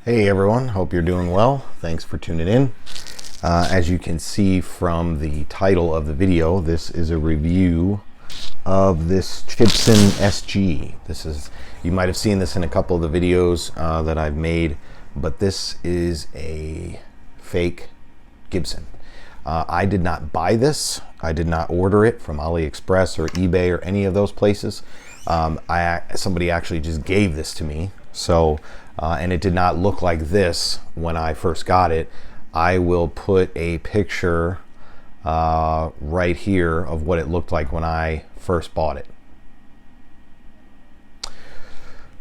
Hey everyone, hope you're doing well. Thanks for tuning in. As you can see from the title of the video, this is a review of this Chibson SG. You might have seen this in a couple of the videos that I've made, but this is a fake Gibson. I did not buy this. I did not order it from AliExpress or eBay or any of those places. Somebody actually just gave this to me. So, and it did not look like this when I first got it. I will put a picture right here of what it looked like when I first bought it.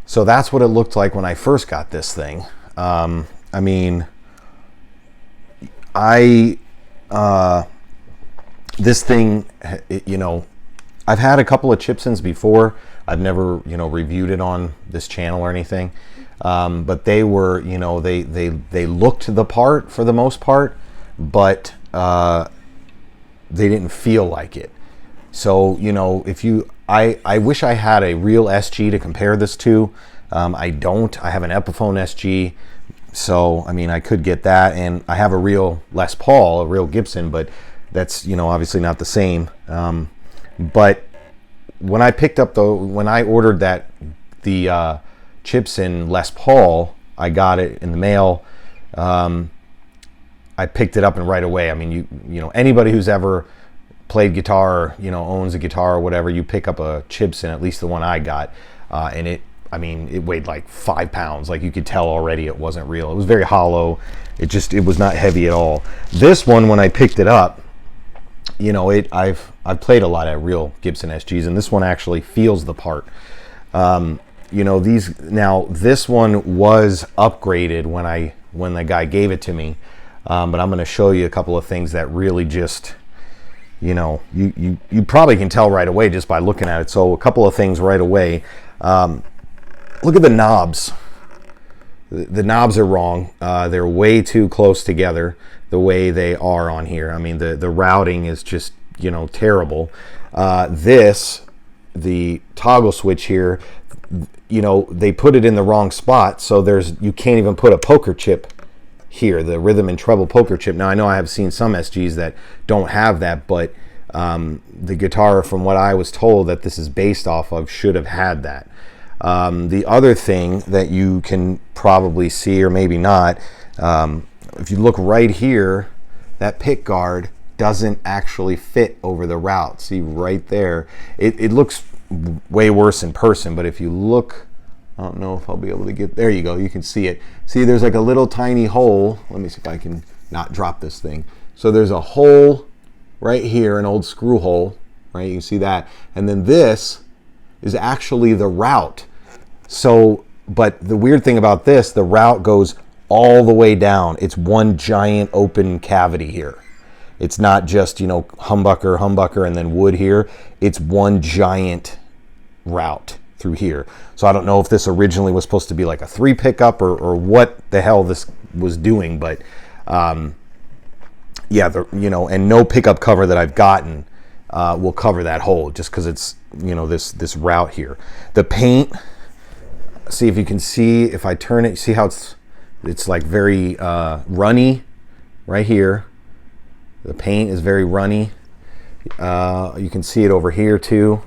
So that's what it looked like when I first got this thing. I mean, this thing, you know, I've had a couple of Chibsons before. I've never, reviewed it on this channel or anything. But they were, they looked the part for the most part, but they didn't feel like it. So, I wish I had a real SG to compare this to. I don't. I have an Epiphone SG. So, I mean, I could get that, and I have a real Les Paul, a real Gibson, but that's, obviously not the same. But when I when I ordered the Chibson Les Paul, I got it in the mail. I picked it up and right away. I mean, anybody who's ever played guitar, owns a guitar or whatever, you pick up a Chibson, at least the one I got, and it weighed like 5 pounds. Like, you could tell already it wasn't real. It was very hollow. It was not heavy at all. This one, when I picked it up, I've played a lot of real Gibson SGs, and this one actually feels the part. This one was upgraded when the guy gave it to me, but I'm going to show you a couple of things that really just, you probably can tell right away just by looking at it. So a couple of things right away. Look at the knobs. The knobs are wrong. They're way too close together the way they are on here. I mean, the routing is just, terrible. The toggle switch here, they put it in the wrong spot, so you can't even put a poker chip here, the rhythm and treble poker chip. Now, I know I have seen some SGs that don't have that, but the guitar, from what I was told that this is based off of, should have had that. The other thing that you can probably see, or maybe not, if you look right here, that pick guard doesn't actually fit over the route. See right there, it looks way worse in person, but if you look, I don't know if I'll be able to get, there you go, you can see it. See, there's like a little tiny hole. Let me see if I can not drop this thing. So there's a hole right here, an old screw hole, right? You can see that. And then this is actually the route. So, but the weird thing about this, the route goes all the way down. It's one giant open cavity here. It's not just, humbucker, and then wood here. It's one giant route through here. So I don't know if this originally was supposed to be like a 3 pickup or what the hell this was doing, but yeah, and no pickup cover that I've gotten will cover that hole, just because it's, this route here. The paint, see if you can see, if I turn it, see how it's like very runny right here. The paint is very runny. You can see it over here too.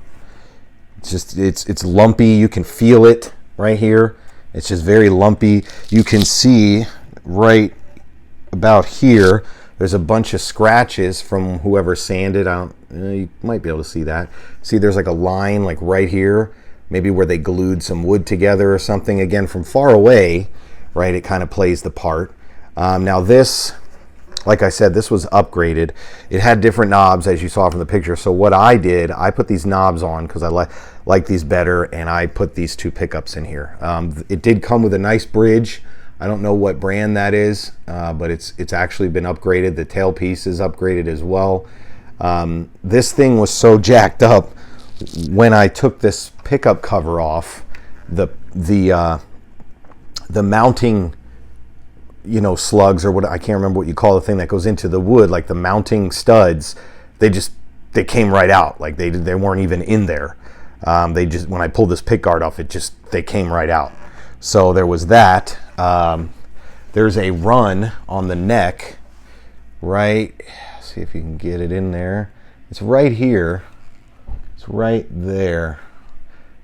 It's lumpy. You can feel it right here. It's just very lumpy. You can see right about here, there's a bunch of scratches from whoever sanded out. You might be able to see that. See, there's like a line like right here, maybe where they glued some wood together or something. Again, from far away, right, it kind of plays the part. Now this, like I said, this was upgraded. It had different knobs, as you saw from the picture. So what I did, I put these knobs on because I like these better, and I put these 2 pickups in here. It did come with a nice bridge. I don't know what brand that is, but it's actually been upgraded. The tailpiece is upgraded as well. This thing was so jacked up when I took this pickup cover off. The mounting, slugs, or what, I can't remember what you call the thing that goes into the wood, like the mounting studs, they came right out. Like they weren't even in there. When I pulled this pick guard off, they came right out. So there was that. there's a run on the neck, right? See if you can get it in there. It's right here. It's right there.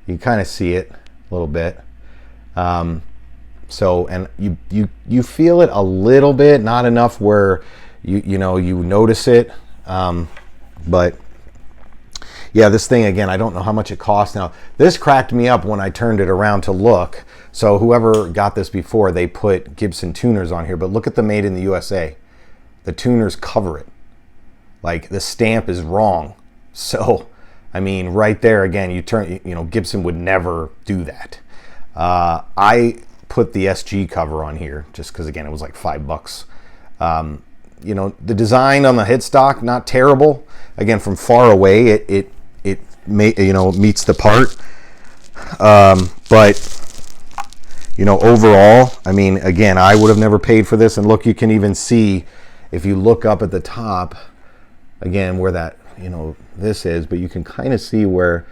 You kind of see it a little bit. So, and you feel it a little bit, not enough where you notice it. But yeah, this thing again, I don't know how much it costs now. This cracked me up when I turned it around to look. So whoever got this before, they put Gibson tuners on here, but look at the made in the USA. The tuners cover it. Like the stamp is wrong. So, I mean, right there again, Gibson would never do that. I put the SG cover on here just because again, it was like $5. The design on the headstock, not terrible. Again, from far away, it meets the part. But overall, I mean, again, I would have never paid for this. And look, you can even see if you look up at the top, again, where that this is, but you can kind of see where,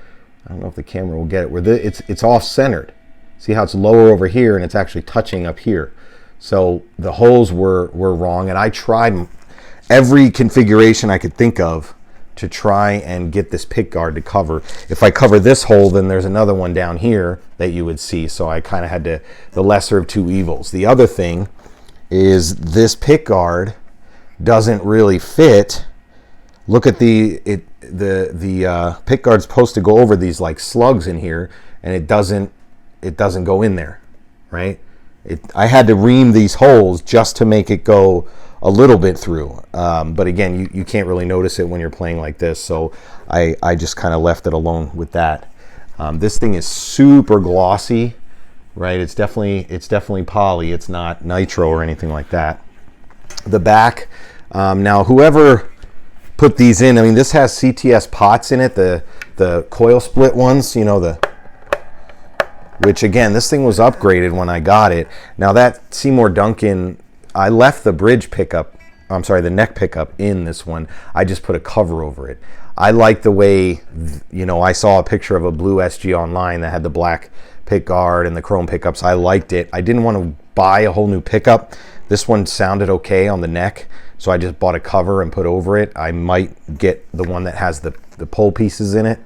I don't know if the camera will get it, where it's off centered. See how it's lower over here and it's actually touching up here. So the holes were wrong, and I tried every configuration I could think of to try and get this pick guard to cover. If I cover this hole, then there's another one down here that you would see. So I kind of had the lesser of two evils. The other thing is this pick guard doesn't really fit. Look at the pick guard's supposed to go over these like slugs in here, and it doesn't go in there, right? I had to ream these holes just to make it go a little bit through. But again, you can't really notice it when you're playing like this. So I just kind of left it alone with that. This thing is super glossy, right? It's definitely poly. It's not nitro or anything like that. The back, now whoever put these in, I mean, this has CTS pots in it, the coil split ones, which again, this thing was upgraded when I got it. Now that Seymour Duncan, I left the the neck pickup in this one. I just put a cover over it. I like the way, I saw a picture of a blue SG online that had the black pick guard and the chrome pickups. I liked it. I didn't want to buy a whole new pickup. This one sounded okay on the neck, so I just bought a cover and put over it. I might get the one that has the pole pieces in it.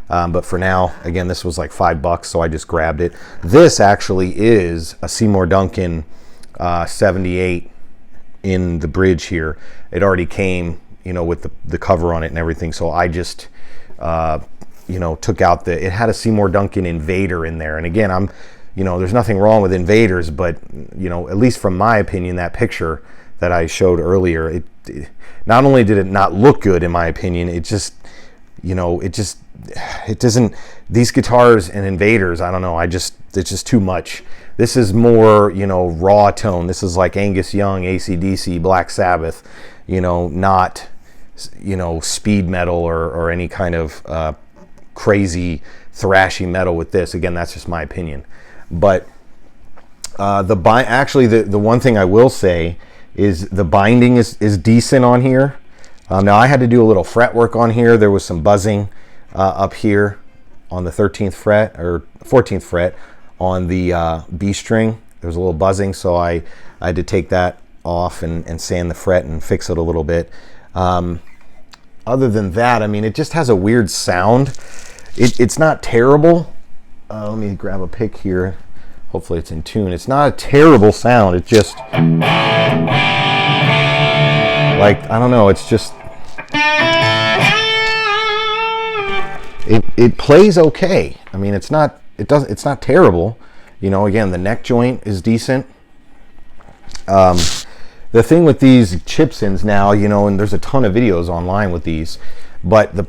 But for now, again, this was like $5, so I just grabbed it. This actually is a Seymour Duncan 78 in the bridge here. It already came, with the cover on it and everything. So I just, took out it had a Seymour Duncan Invader in there. And again, there's nothing wrong with Invaders, but, at least from my opinion, that picture that I showed earlier, it not only did it not look good, in my opinion, it doesn't, these guitars and Invaders, I don't know, it's just too much. This is more, raw tone. This is like Angus Young, AC/DC, Black Sabbath, not, speed metal or any kind of crazy thrashy metal with this. Again, that's just my opinion. But the one thing I will say is the binding is decent on here. Now I had to do a little fretwork on here. There was some buzzing up here on the 13th fret or 14th fret on the B string. There was a little buzzing, so I had to take that off and sand the fret and fix it a little bit. Other than that, I mean, it just has a weird sound. It's not terrible. Let me grab a pick here. Hopefully it's in tune. It's not a terrible sound. It just, I don't know, it's just, it plays okay. I mean, it's not terrible. Again, the neck joint is decent. The thing with these Chibsons now, and there's a ton of videos online with these, but the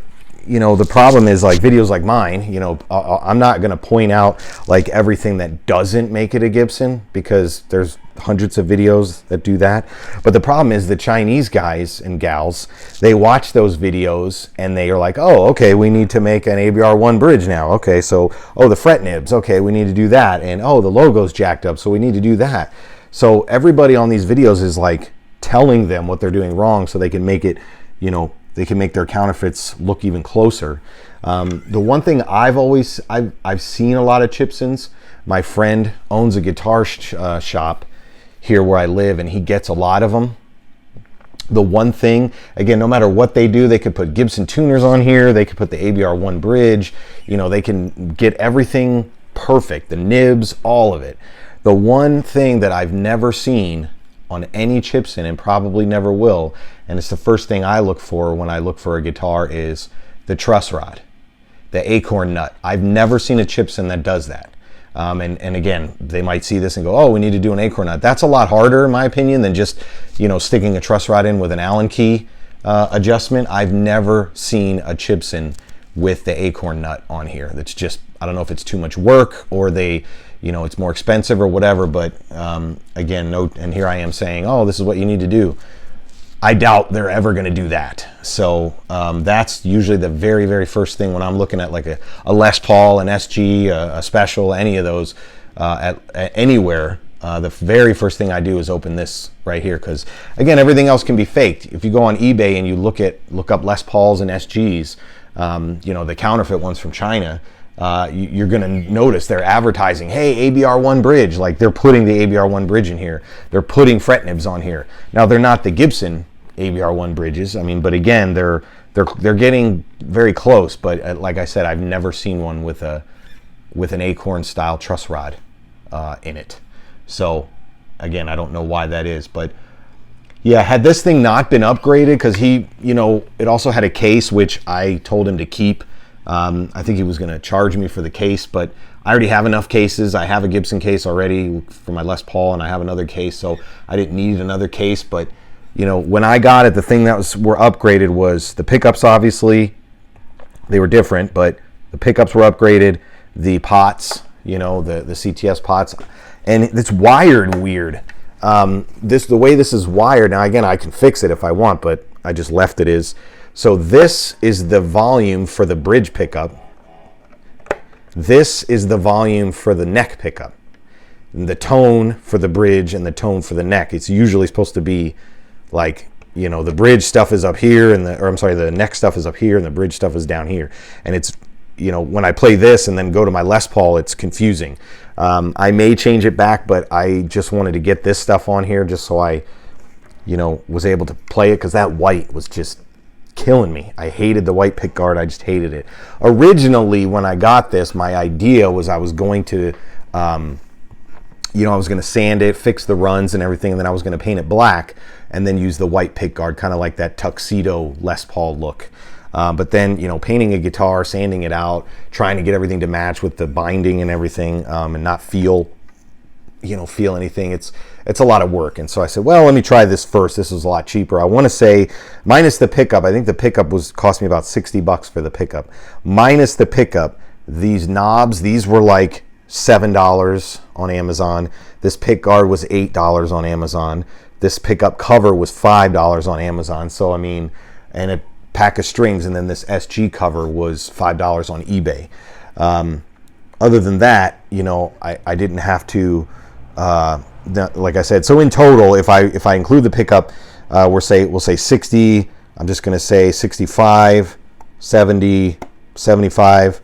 problem is like videos like mine, I'm not going to point out like everything that doesn't make it a Gibson, because there's hundreds of videos that do that. But the problem is the Chinese guys and gals, they watch those videos and they are like, oh, okay, we need to make an ABR1 bridge now. Okay, so, the fret nibs, okay, we need to do that. And the logo's jacked up, so we need to do that. So everybody on these videos is like telling them what they're doing wrong so they can make it, they can make their counterfeits look even closer. The one thing I've seen a lot of Chibsons. My friend owns a guitar shop here where I live, and he gets a lot of them. The one thing, again, no matter what they do, they could put Gibson tuners on here, they could put the ABR1 bridge, you know, they can get everything perfect, the nibs, all of it. The one thing that I've never seen on any Chibson, and probably never will, and it's the first thing I look for when I look for a guitar, is the truss rod, the acorn nut. I've never seen a Chibson that does that. And again, they might see this and go, oh, we need to do an acorn nut. That's a lot harder, in my opinion, than just, you know, sticking a truss rod in with an Allen key adjustment. I've never seen a Chibson with the acorn nut on here. That's just, I don't know if it's too much work or they, you know, it's more expensive or whatever, but again, no, and here I am saying, oh, this is what you need to do. I doubt they're ever going to do that. So that's usually the very, very first thing when I'm looking at like a Les Paul, an SG, a Special, any of those at anywhere. The very first thing I do is open this right here, because again, everything else can be faked. If you go on eBay and you look up Les Pauls and SGs, you know, the counterfeit ones from China, you're going to notice they're advertising, hey, ABR1 bridge, like they're putting the ABR1 bridge in here. They're putting fret nibs on here. Now, they're not the Gibson ABR1 bridges. I mean, but again, they're getting very close. But like I said, I've never seen one with an acorn style truss rod in it. So again, I don't know why that is, but yeah, had this thing not been upgraded, because he, you know, it also had a case which I told him to keep. I think he was going to charge me for the case, but I already have enough cases. I have a Gibson case already for my Les Paul, and I have another case, so I didn't need another case. But you know, when I got it, the thing that were upgraded was the pickups. Obviously, they were different, but the pickups were upgraded. The pots, you know, the CTS pots, and it's wired weird. The way this is wired now. Again, I can fix it if I want, but I just left it as. So this is the volume for the bridge pickup. This is the volume for the neck pickup. And the tone for the bridge and the tone for the neck. It's usually supposed to be like, you know, the bridge stuff is up here, and the neck stuff is up here, and the bridge stuff is down here. And it's, you know, when I play this and then go to my Les Paul, it's confusing. I may change it back, but I just wanted to get this stuff on here just so I, you know, was able to play it, because that white was just killing me. I hated the white pick guard. I just hated it. Originally, when I got this, my idea was I was going to, you know, I was going to sand it, fix the runs and everything, and then I was going to paint it black and then use the white pick guard, kind of like that tuxedo Les Paul look. But then, you know, painting a guitar, sanding it out, trying to get everything to match with the binding and everything, and not feel anything. It's a lot of work. And so I said, well, let me try this first. This is a lot cheaper. I want to say, minus the pickup, I think the pickup cost me about $60 for the pickup. Minus the pickup, these knobs, these were like $7 on Amazon. This pick guard was $8 on Amazon. This pickup cover was $5 on Amazon. So, I mean, and a pack of strings, and then this SG cover was $5 on eBay. Other than that, you know, I didn't have to, like I said, so in total, if I include the pickup, we'll say 60, I'm just going to say 65, 70, 75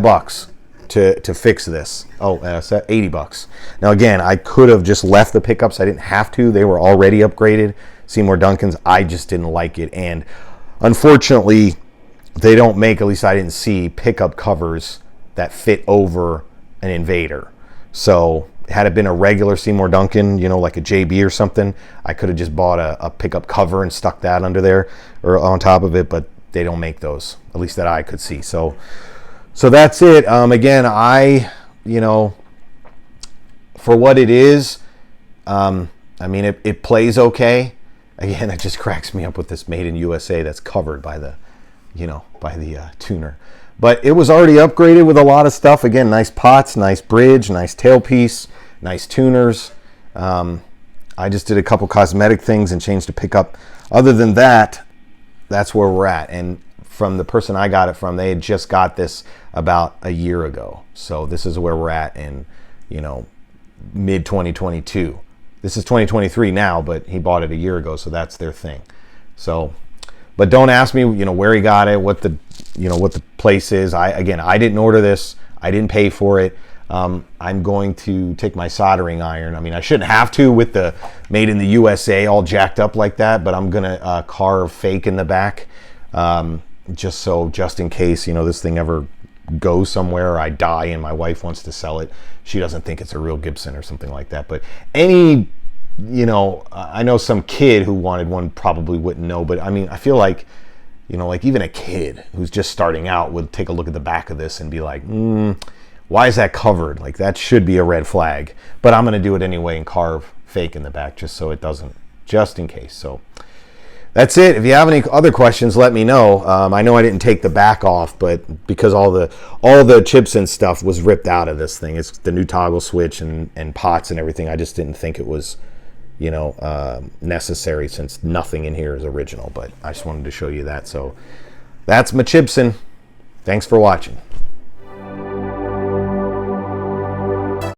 bucks to fix this. Oh, $80. Now again, I could have just left the pickups. I didn't have to. They were already upgraded. Seymour Duncan's. I just didn't like it, and unfortunately, they don't make, at least I didn't see, pickup covers that fit over an Invader. So had it been a regular Seymour Duncan, you know, like a JB or something, I could have just bought a pickup cover and stuck that under there or on top of it, but they don't make those, at least that I could see. So that's it. Again, you know, for what it is, I mean, it plays okay. Again, it just cracks me up with this Made in USA that's covered by the, you know, by the tuner. But it was already upgraded with a lot of stuff. Again, nice pots, nice bridge, nice tailpiece, nice tuners. I just did a couple cosmetic things and changed the pickup. Other than that, that's where we're at. And from the person I got it from, they had just got this about a year ago. So this is where we're at in, you know, mid 2022. This is 2023 now, but he bought it a year ago, so that's their thing. So, but don't ask me, you know, where he got it, what the place is. I didn't order this. I didn't pay for it. I'm going to take my soldering iron. I mean, I shouldn't have to with the made in the USA all jacked up like that, but I'm going to carve fake in the back, just in case, this thing ever goes somewhere, or I die and my wife wants to sell it. She doesn't think it's a real Gibson or something like that. But I know some kid who wanted one probably wouldn't know, but I mean, I feel like, like even a kid who's just starting out would take a look at the back of this and be like, why is that covered? Like, that should be a red flag. But I'm going to do it anyway and carve fake in the back just so it doesn't, just in case. So that's it. If you have any other questions, let me know. I know I didn't take the back off, but because all the Chibson stuff was ripped out of this thing, it's the new toggle switch and pots and everything. I just didn't think it was, necessary, since nothing in here is original. But I just wanted to show you that. So that's my Chibson. Thanks for watching.